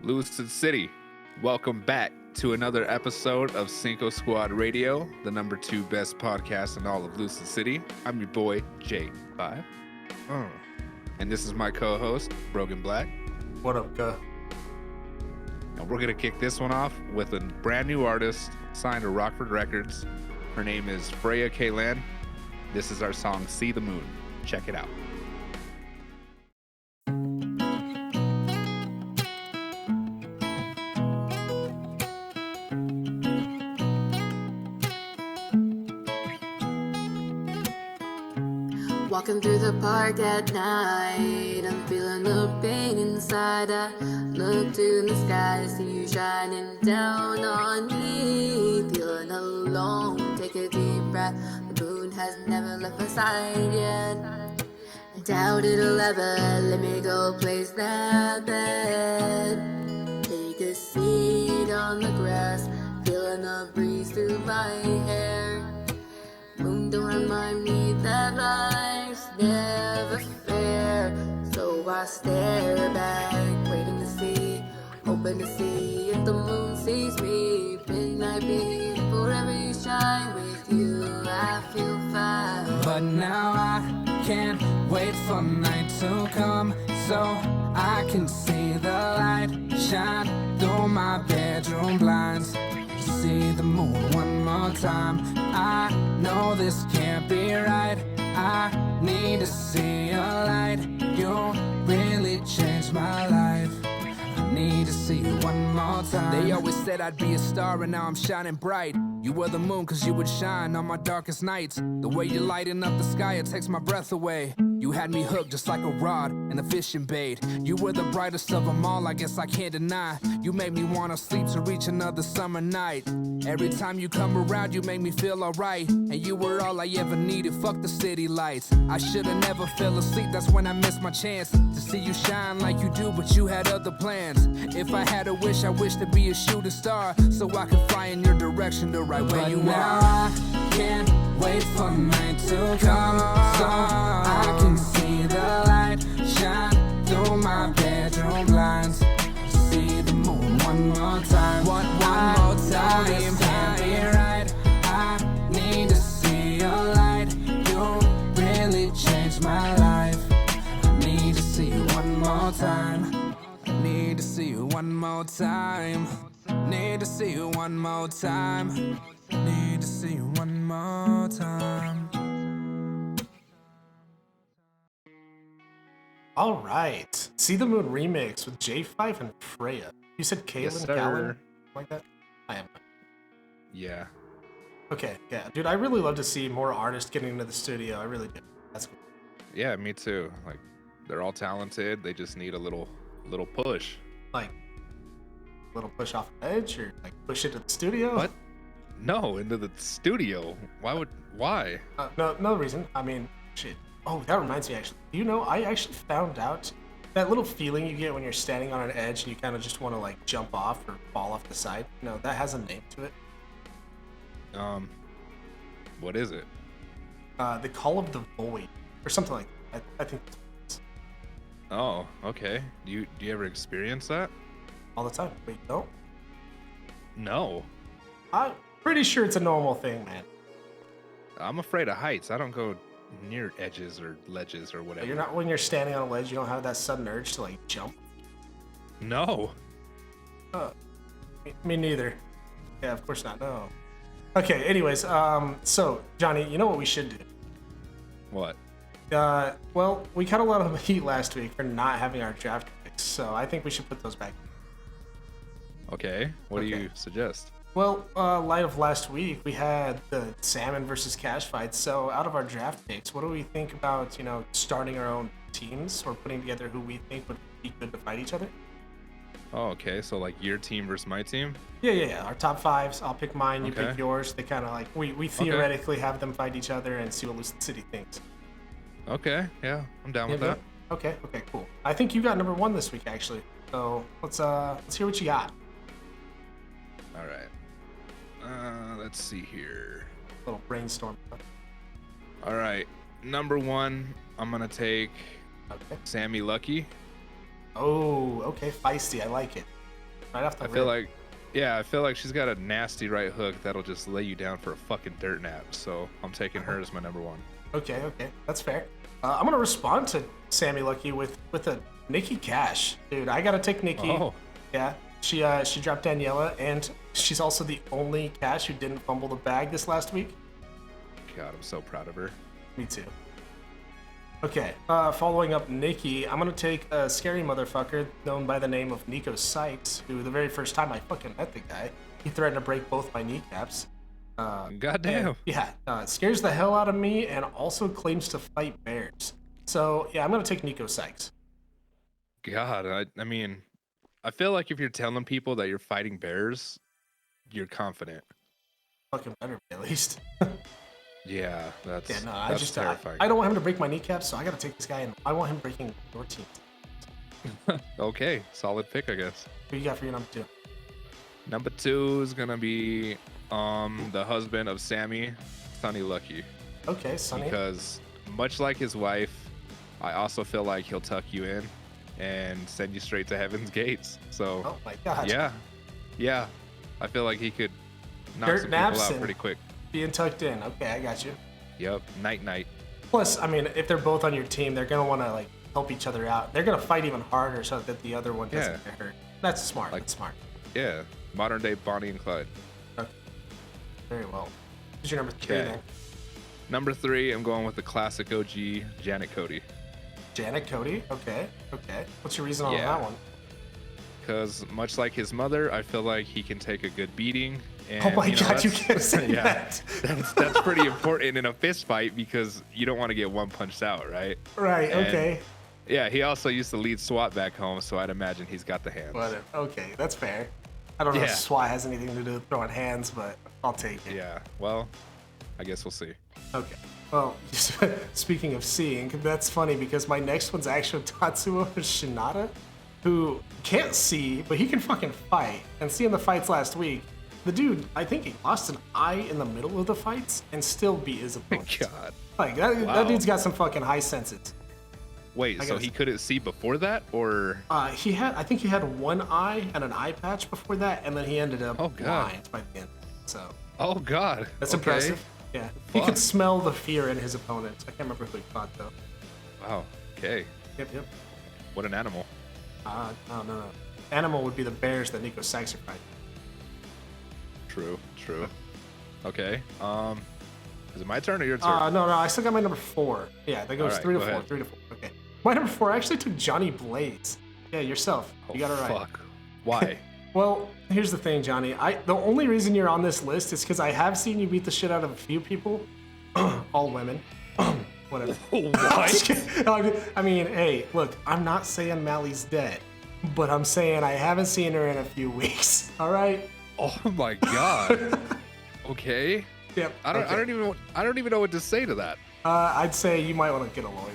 Lucid City, welcome back to another episode of Cinco Squad Radio, the number 2 best podcast in all of Lucid City. I'm your boy, J5. And this is my co-host, Brogan Black. What up, guy? And we're going to kick this one off with a brand new artist signed to Rockford Records. Her name is Freyaa Caelan. This is our song, See the Moon. Check it out. Walking through the park at night, I'm feeling the pain inside. I look to the sky to see you shining down on me. Feeling alone, take a deep breath. The moon has never left my side yet. I doubt it'll ever let me go place that bed. Take a seat on the grass, feeling the breeze through my hair. Moon, don't remind me that life's never fair. So I stare back, waiting to see, hoping to see if the moon sees me. Midnight beat, forever you shine. With you I feel fine. But now I can't wait for night to come, so I can see the light shine through my bedroom blinds. See the moon one more time. I know this can't be right. I need to see a light. You really changed my life. I need to see you one more time. They always said I'd be a star, and now I'm shining bright. You were the moon, cause you would shine on my darkest nights. The way you lighten up the sky, it takes my breath away. You had me hooked just like a rod and a fishing bait. You were the brightest of them all, I guess I can't deny. You made me wanna sleep to reach another summer night. Every time you come around, you make me feel alright. And you were all I ever needed, fuck the city lights. I should've never fell asleep, that's when I missed my chance to see you shine like you do, but you had other plans. If I had a wish, I wish to be a shooting star, so I could fly in your direction the right way you now are. I can't wait for night to come, so I can see the light shine through my bedroom blinds. See the moon one more time. One more time. This can't be right. I need to see your light. You really changed my life. I need to see you one more time. Need to see you one more time. Need to see you one more time. Need to see you one more time. All right. See the Moon remix with J5 and Freyaa. You said Caelan, Yes, sir. Caelan? Like that? I am. Yeah. Okay, yeah. Dude, I really love to see more artists getting into the studio. I really do. That's cool. Yeah, me too. Like, they're all talented. They just need a little push. Like, a little push off the edge or like push into the studio? What? No, into the studio. Why? No reason. I mean, shit. Oh, that reminds me actually. You know, I actually found out that little feeling you get when you're standing on an edge and you kind of just want to like jump off or fall off the side. You know, that has a name to it. What is it? The Call of the Void or something like that. I think that's what it is. Oh, okay. Do you ever experience that? All the time. Wait, no? No. I'm pretty sure it's a normal thing, man. I'm afraid of heights. I don't go near edges or ledges or whatever. You're not, when you're standing on a ledge, you don't have that sudden urge to like jump. No. Me neither. Yeah, of course not. No. Okay. Anyways, so Johnny, you know what we should do? What? Well, we cut a lot of heat last week for not having our draft picks, so I think we should put those back. Okay. What do you suggest? Well, light of last week, we had the salmon versus cash fight. So out of our draft picks, what do we think about, starting our own teams or putting together who we think would be good to fight each other? Oh, okay. So like your team versus my team? Yeah. Our top fives. I'll pick mine. You Okay. pick yours. They kind of like, we theoretically have them fight each other and see what Lucid City thinks. Okay. Yeah, I'm down with that. Okay, cool. I think you got number 1 this week, actually. So let's hear what you got. All right. Let's see here. Little brainstorm. All right. Number 1, I'm going to take Okay. Sammy Lucky. Oh, okay. Feisty. I like it. right off the I feel like she's got a nasty right hook that'll just lay you down for a fucking dirt nap. So I'm taking her as my number one. Okay, that's fair. I'm gonna respond to Sammy Lucky with a Nikki Cash, dude. I gotta take Nikki. Oh. Yeah, she dropped Daniela, and she's also the only Cash who didn't fumble the bag this last week. God, I'm so proud of her. Me too. Okay, following up Nikki, I'm gonna take a scary motherfucker known by the name of Nico Sykes, who the very first time I fucking met the guy, he threatened to break both my kneecaps. Goddamn. Scares the hell out of me and also claims to fight bears. So yeah, I'm gonna take Nico Sykes. God, I mean, I feel like if you're telling people that you're fighting bears, you're confident. Fucking better be at least. Yeah, that's terrifying. I don't want him to break my kneecaps, so I gotta take this guy, and I want him breaking your team. Okay, solid pick, I guess. Who you got for your number 2? Number 2 is gonna be the husband of Sammy, Sonny Lucky. Okay, Sonny. Because much like his wife, I also feel like he'll tuck you in and send you straight to heaven's gates. So, oh my God. Yeah. I feel like he could knock some people out pretty quick. Being tucked in. Okay, I got you. Yep, night. Plus, I mean, if they're both on your team, they're gonna want to like help each other out. They're gonna fight even harder so that the other one doesn't get hurt. That's smart. That's smart. Yeah, modern day Bonnie and Clyde. Okay. Very well. Who's your number 3 then? Number 3, I'm going with the classic OG, Janet Cody. Janet Cody? Okay. What's your reason on that one? Because much like his mother, I feel like he can take a good beating. And, oh my God, you can't say that. That's pretty important in a fist fight because you don't want to get one punched out, right? Right, okay. Yeah, he also used to lead SWAT back home, so I'd imagine he's got the hands. Okay, that's fair. I don't know if SWAT has anything to do with throwing hands, but I'll take it. Yeah, well, I guess we'll see. Okay. Well, speaking of seeing, that's funny because my next one's actually Tatsuo Shinada, who can't see, but he can fucking fight. And seeing the fights last week, the dude, I think he lost an eye in the middle of the fights and still beat his opponent. God. Like, that dude's got some fucking high senses. Wait, so he couldn't see before that, or? I think he had one eye and an eye patch before that, and then he ended up blind by the end. So. Oh God. That's impressive. Yeah. He could smell the fear in his opponents. I can't remember who he fought though. Wow. Okay. Yep. What an animal. No. Animal would be the bears that Nico Sykes are fighting. True. Okay. Is it my turn or your turn? No. I still got my number 4. Yeah, that goes 3 to 4. Ahead. 3 to 4. Okay. My number 4 I actually took Johnny Blaze. Yeah, yourself. You got it right. Fuck. Why? Well, here's the thing, Johnny. The only reason you're on this list is because I have seen you beat the shit out of a few people, all women. Whatever. What? I mean, hey, look, I'm not saying Mally's dead, but I'm saying I haven't seen her in a few weeks. All right. Oh my God. Okay. Yep. I don't even know what to say to that. I'd say you might want to get a lawyer.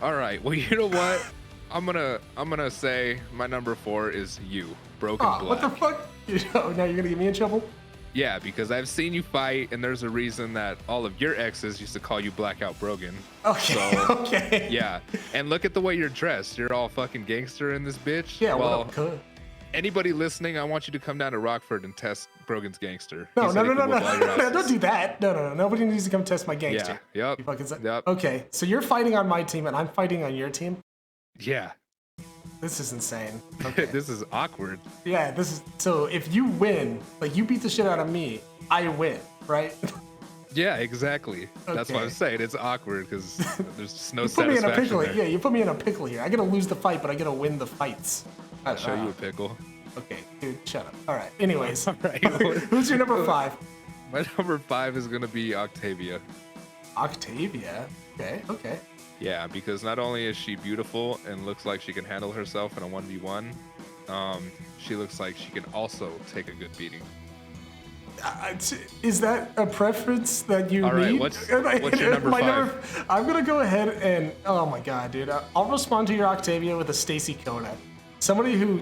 All right. Well, you know what? I'm gonna say my number 4 is you, Broken Black. What the fuck? Now you're gonna get me in trouble? Yeah, because I've seen you fight, and there's a reason that all of your exes used to call you Blackout Brogan. Okay. So, okay. Yeah, and look at the way you're dressed. You're all fucking gangster in this bitch. Yeah. Well, good. Anybody listening, I want you to come down to Rockford and test Brogan's gangster. No, don't do that. No. Nobody needs to come test my gangster. Yeah. Yep. Okay, so you're fighting on my team, and I'm fighting on your team? Yeah. This is insane. Okay. This is awkward. Yeah, so if you win, like you beat the shit out of me, I win, right? Yeah, exactly. Okay. That's what I'm saying. It's awkward because there's just no satisfaction. You put me in a pickle. There. Yeah, you put me in a pickle here. I gotta lose the fight, but I gotta win the fights. I'll show you a pickle. Okay, dude, shut up. All right. Anyways, all right. Who's your number 5? My number 5 is gonna be Octavia. Octavia? Okay. Yeah, because not only is she beautiful and looks like she can handle herself in a 1v1, she looks like she can also take a good beating. Is that a preference that you need? All right, what's your number 5? I'm gonna go ahead and oh my God, dude! I'll respond to your Octavia with a Stacy Kona. Somebody who,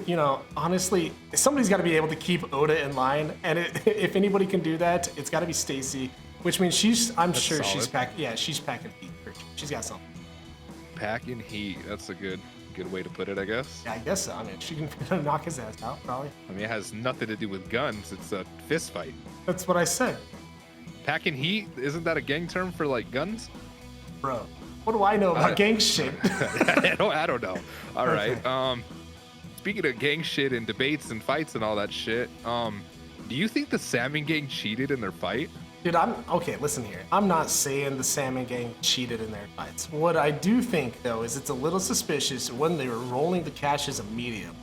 honestly, somebody's got to be able to keep Oda in line, and if anybody can do that, it's got to be Stacy. Which means she's packing heat. She's got something. Packing heat. That's a good Good way to put it, I guess. Yeah, I guess so. I mean, she can knock his ass out, probably. I mean, it has nothing to do with guns. It's a fist fight. That's what I said. Packing heat, isn't that a gang term for like guns? Bro, what do I know about gang shit? I don't know. All Okay. right. Speaking of gang shit and debates and fights and all that shit, do you think the Salmon Gang cheated in their fight? Dude, okay, listen here. I'm not saying the Salmon Gang cheated in their fights. What I do think, though, is it's a little suspicious when they were rolling the cash as a medium.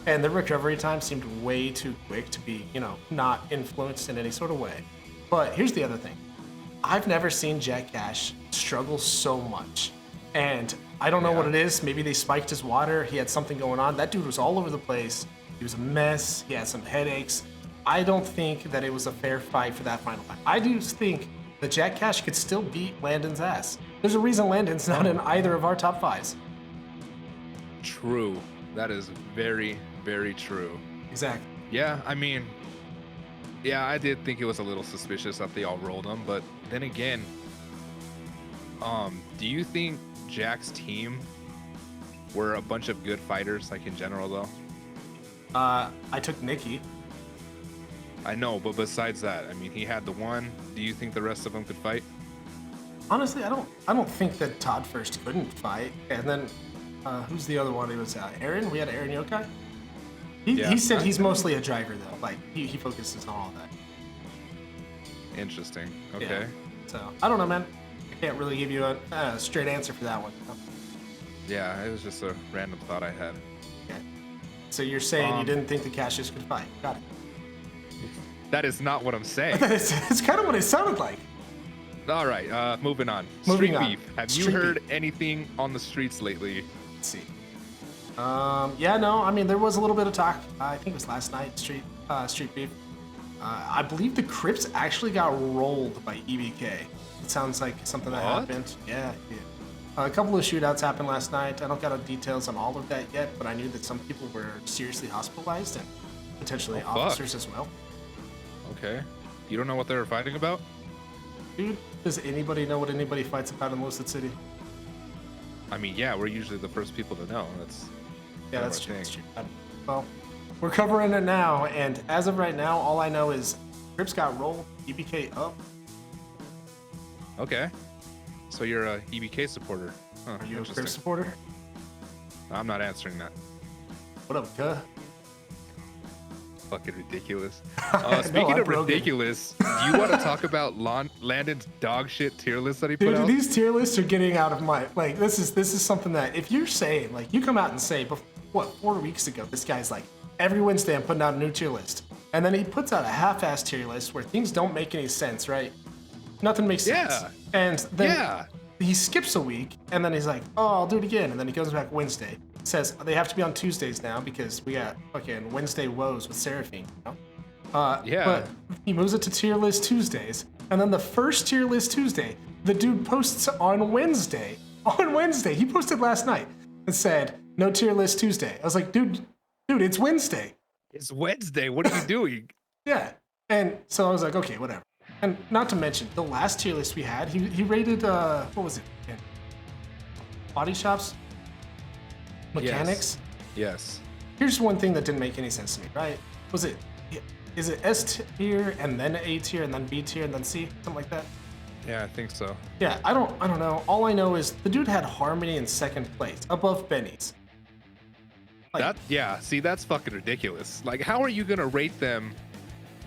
And the recovery time seemed way too quick to be, not influenced in any sort of way. But here's the other thing. I've never seen Jack Cash struggle so much. And I don't know what it is. Maybe they spiked his water. He had something going on. That dude was all over the place. He was a mess. He had some headaches. I don't think that it was a fair fight for that final fight. I do think that Jack Cash could still beat Landon's ass. There's a reason Landon's not in either of our top fives. True. That is very, very true. Exactly. Yeah, I mean, yeah, I did think it was a little suspicious that they all rolled him, but then again, do you think Jack's team were a bunch of good fighters, like in general, though? I took Nikki. I know, but besides that, I mean, he had the one. Do you think the rest of them could fight? Honestly, I don't think that Todd first couldn't fight. And then, who's the other one? It was Aaron. We had Aaron Yokai. He said he's mostly a driver, though. Like, he focuses on all that. Interesting. Okay. Yeah. So, I don't know, man. I can't really give you a straight answer for that one. Yeah, it was just a random thought I had. Okay. So you're saying you didn't think the Cashes could fight? Got it. That is not what I'm saying. It's kind of what it sounded like. All right, moving on. Moving Street on. beef. Have you Street heard beef. anything on the streets lately? Let's see. Yeah, no, I mean, there was a little bit of talk. I think it was last night, street beef. I believe the Crips actually got rolled by EBK. It sounds like something that What? happened. Yeah. A couple of shootouts happened last night. I don't got details on all of that yet, but I knew that some people were seriously hospitalized and potentially fuck. officers as well. Okay. You don't know what they were fighting about? Dude, does anybody know what anybody fights about in Lucid City? I mean, yeah, we're usually the first people to know. That's Yeah, kinda that's our true. thing. That's true. Well, we're covering it now, and as of right now, all I know is Crips got rolled, EBK up. Okay. So you're a EBK supporter. Huh, Are you a interesting. Crips supporter? I'm not answering that. What up, cuh? Fucking ridiculous. No, Speaking I'm of Brogan. ridiculous, do you want to talk about Landon's dog shit tier list that he put Dude, out? these tier lists are getting out of my like. This is something that if you're saying like you come out and say, 4 weeks ago, this guy's like every Wednesday I'm putting out a new tier list, and then he puts out a half-ass tier list where things don't make any sense, right? Nothing makes sense. Yeah. And then Yeah. he skips a week, and then he's like, oh, I'll do it again, and then he goes back Wednesday. Says they have to be on Tuesdays now because we got fucking Wednesday woes with Seraphine. Yeah. But he moves it to tier list Tuesdays, and then the first tier list Tuesday, the dude posts on Wednesday. On Wednesday, he posted last night and said, "No tier list Tuesday." I was like, dude, it's Wednesday. It's Wednesday. What are you doing? Yeah. And so I was like, okay, whatever. And not to mention, the last tier list we had, he rated, what was it? Body shops? Mechanics? Yes. Here's one thing that didn't make any sense to me, right? Is it S tier and then A tier and then B tier and then C? Something like that? Yeah, I think so. Yeah, I don't know. All I know is the dude had Harmony in second place, above Benny's. Like, See, that's fucking ridiculous. Like, how are you gonna rate them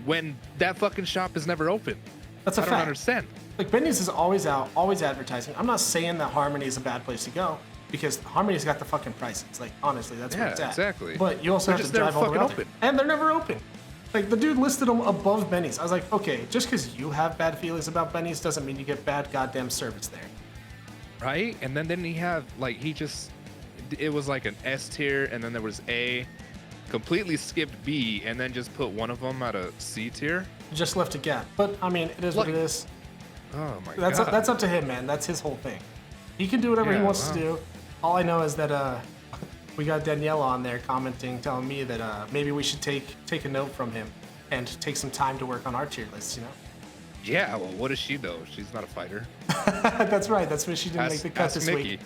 when that fucking shop is never open? that's a I fact. don't understand. Like, Benny's is always out, always advertising. I'm not saying that Harmony is a bad place to go, because Harmony's got the fucking prices. Like, honestly, that's where Yeah, it's at. exactly. But you also They're have just to never drive all the way fucking out there. open. And they're never open. Like, the dude listed them above Benny's. I was like, okay, just because you have bad feelings about Benny's doesn't mean you get bad goddamn service there. Right? And then didn't he have, like, it was like an S tier, and then there was A, completely skipped B, and then just put one of them at a C tier? Just left a gap. But, I mean, it is what it Like, is. Oh my That's god. that's up to him, man. That's his whole thing. He can do whatever he Yeah, wants wow. to do. All I know is that we got Danielle on there commenting, telling me that maybe we should take a note from him and take some time to work on our tier lists. You know. Yeah, well, what does she know? She's not a fighter. That's right. That's why she didn't make the cut Ask this Nikki. week.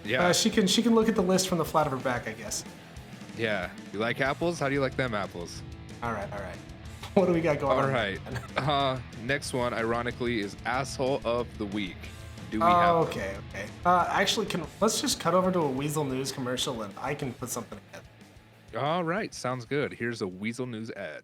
Yeah. She can look at the list from the flat of her back, I guess. Yeah. You like apples? How do you like them apples? All right. What do we got going on? All right. Next one, ironically, is asshole of the week. Do we have one? Okay. Actually, let's just cut over to a Weasel News commercial and I can put something together. All right. Sounds good. Here's a Weasel News ad.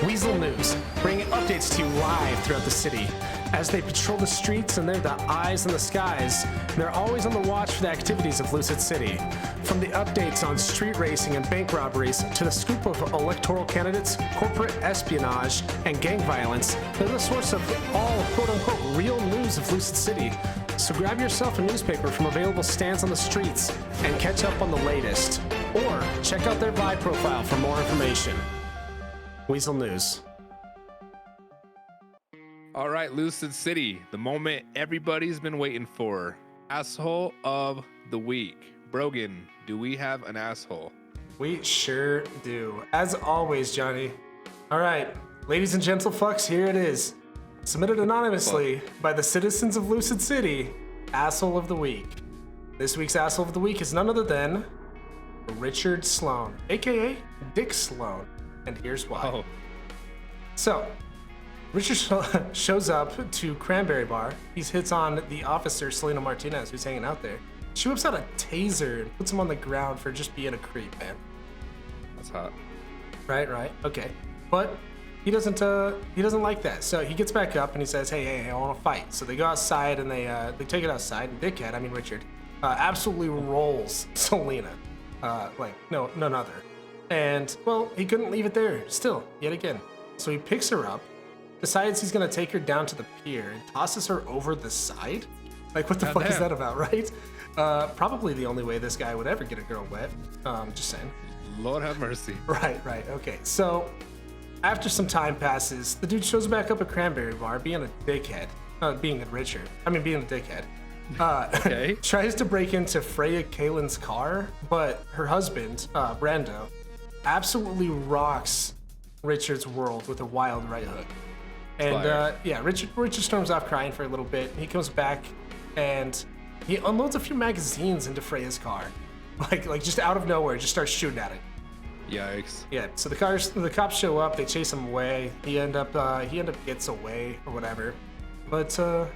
Weasel News, bringing updates to you live throughout the city. As they patrol the streets and they're the eyes in the skies, they're always on the watch for the activities of Lucid City. From the updates on street racing and bank robberies to the scoop of electoral candidates, corporate espionage, and gang violence, they're the source of all quote-unquote real news of Lucid City. So grab yourself a newspaper from available stands on the streets and catch up on the latest. Or check out their Vibe profile for more information. Weasel News. All right, Lucid City, the moment everybody's been waiting for. Asshole of the week. Brogan, do we have an asshole? We sure do. As always, Johnny. All right, ladies and gentlefucks, here it is. Submitted anonymously by the citizens of Lucid City, asshole of the week. This week's asshole of the week is none other than Richard Sloan, aka Dick Sloan. And here's why. Oh, So, Richard shows up to Cranberry Bar. He hits on the officer, Selena Martinez, who's hanging out there. She whips out a taser and puts him on the ground for just being a creep, man. that's hot. Right. Okay. But he doesn't like that. So he gets back up and he says, hey, I want to fight. So they go outside and they take it outside. And Richard, absolutely rolls Selena. Like none other. And, well, he couldn't leave it there still, yet again. So he picks her up, decides he's going to take her down to the pier, and tosses her over the side? Like, what the fuck is that about, right? Probably the only way this guy would ever get a girl wet. Just saying. Lord have mercy. Right. Okay. So, after some time passes, the dude shows back up at Cranberry Bar, being a dickhead. Being a dickhead. Okay. Tries to break into Freyaa Caelan's car, but her husband, Brando, absolutely rocks Richard's world with a wild right hook. And Richard storms off crying for a little bit. He comes back and he unloads a few magazines into Freya's car. Like just out of nowhere, just starts shooting at it. Yikes. Yeah, so the cops show up, they chase him away. He end up gets away or whatever. But I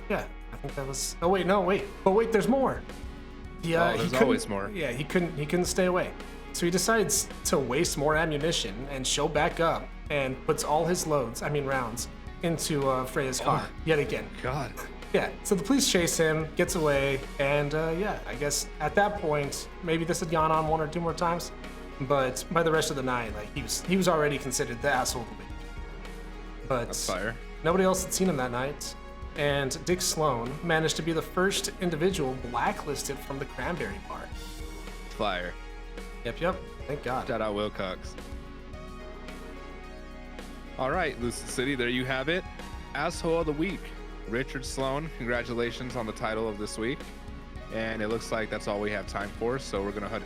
think that was Oh wait, there's more. There's always more. Yeah, he couldn't stay away. So he decides to waste more ammunition and show back up and puts all his rounds into Freya's car yet again. God. Yeah, so the police chase him, gets away, and I guess at that point, maybe this had gone on one or two more times, but by the rest of the night, like he was already considered the asshole of the week. But That's fire. Nobody else had seen him that night, and Dick Sloan managed to be the first individual blacklisted from the Cranberry Bar. Fire. Yep, thank God. Shout out Wilcox. All right, Lucid City, there you have it. Asshole of the week. Richard Sloan, congratulations on the title of this week. And it looks like that's all we have time for, so we're going to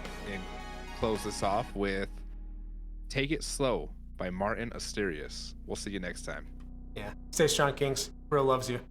close this off with Take It Slow by Martin Asturias. We'll see you next time. Yeah, stay strong, Kings. Bro loves you.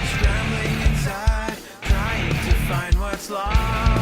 Scrambling inside, trying to find what's lost.